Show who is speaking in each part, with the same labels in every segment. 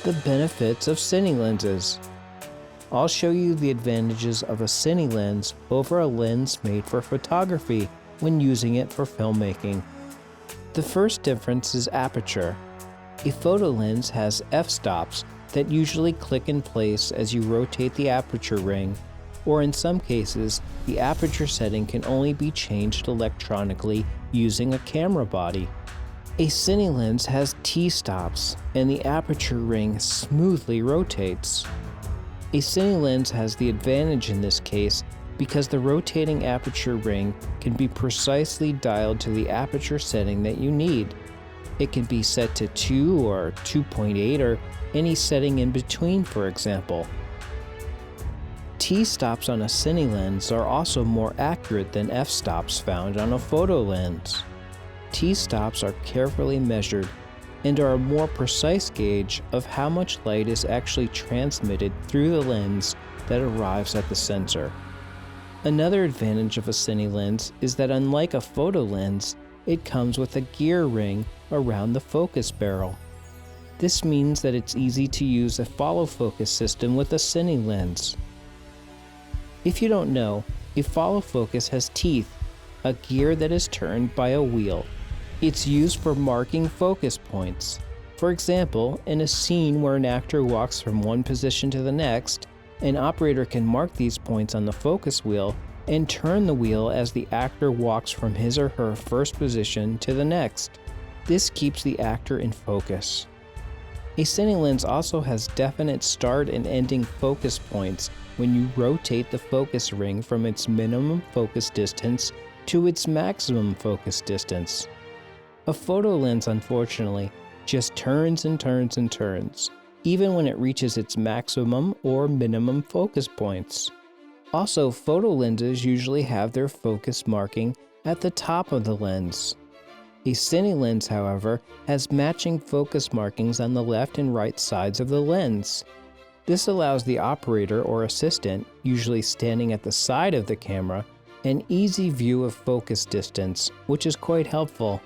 Speaker 1: The benefits of Cine lenses. I'll show you the advantages of a Cine lens over a lens made for photography when using it for filmmaking. The first difference is aperture. A photo lens has f-stops that usually click in place as you rotate the aperture ring, or in some cases, the aperture setting can only be changed electronically using a camera body. A Cine lens has T-stops, and the aperture ring smoothly rotates. A Cine lens has the advantage in this case because the rotating aperture ring can be precisely dialed to the aperture setting that you need. It can be set to 2 or 2.8 or any setting in between, for example. T-stops on a Cine lens are also more accurate than f-stops found on a photo lens. T-stops are carefully measured and are a more precise gauge of how much light is actually transmitted through the lens that arrives at the sensor. Another advantage of a Cine lens is that unlike a photo lens, it comes with a gear ring around the focus barrel. This means that it's easy to use a follow focus system with a Cine lens. If you don't know, a follow focus has teeth, a gear that is turned by a wheel. It's used for marking focus points. For example, in a scene where an actor walks from one position to the next, an operator can mark these points on the focus wheel and turn the wheel as the actor walks from his or her first position to the next. This keeps the actor in focus. A Cine lens also has definite start and ending focus points when you rotate the focus ring from its minimum focus distance to its maximum focus distance. A photo lens, unfortunately, just turns and turns and turns, even when it reaches its maximum or minimum focus points. Also, photo lenses usually have their focus marking at the top of the lens. A Cine lens, however, has matching focus markings on the left and right sides of the lens. This allows the operator or assistant, usually standing at the side of the camera, an easy view of focus distance, which is quite helpful.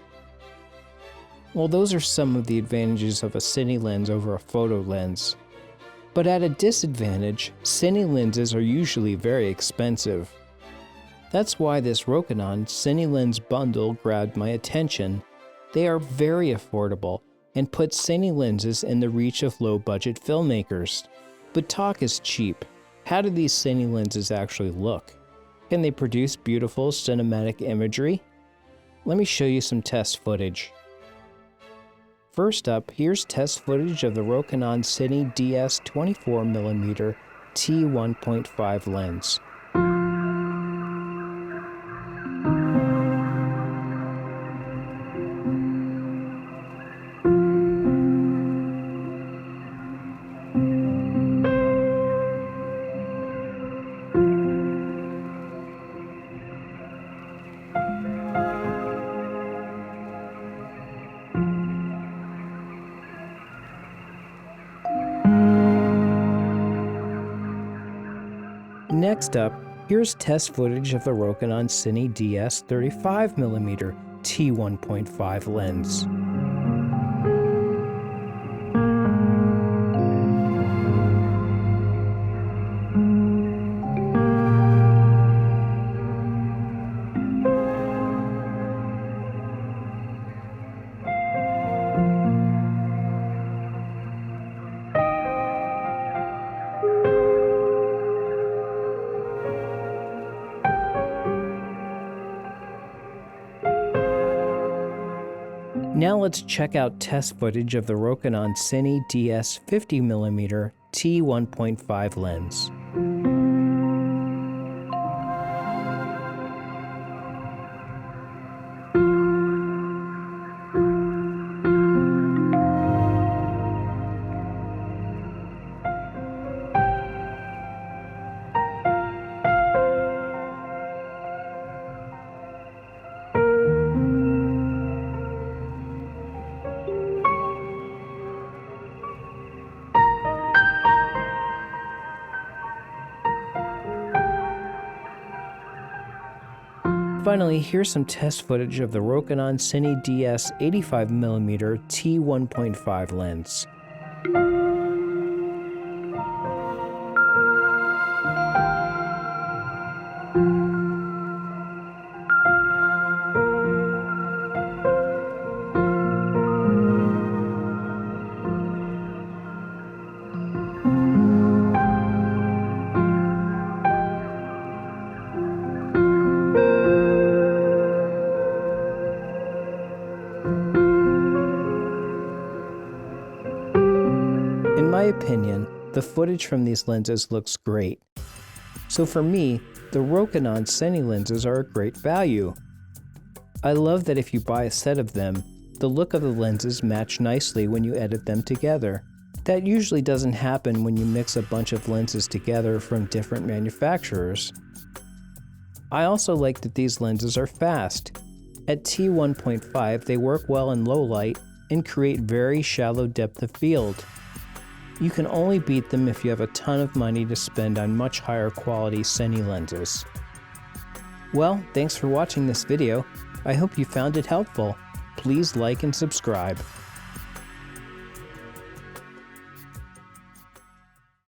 Speaker 1: Well, those are some of the advantages of a Cine lens over a photo lens. But at a disadvantage, Cine lenses are usually very expensive. That's why this Rokinon Cine lens bundle grabbed my attention. They are very affordable and put Cine lenses in the reach of low-budget filmmakers. But talk is cheap. How do these Cine lenses actually look? Can they produce beautiful cinematic imagery? Let me show you some test footage. First up, here's test footage of the Rokinon Cine DS 24mm t1.5 lens. Next up, here's test footage of the Rokinon Cine DS 35mm t1.5 lens. Now let's check out test footage of the Rokinon Cine DS 50mm t1.5 lens. Finally, here's some test footage of the Rokinon Cine DS 85mm t1.5 lens. In my opinion, the footage from these lenses looks great. So for me, the Rokinon Cine lenses are a great value. I love that if you buy a set of them, the look of the lenses match nicely when you edit them together. That usually doesn't happen when you mix a bunch of lenses together from different manufacturers. I also like that these lenses are fast. At t1.5, they work well in low light and create very shallow depth of field. You can only beat them if you have a ton of money to spend on much higher quality Cine lenses. Well, thanks for watching this video. I hope you found it helpful. Please like and subscribe.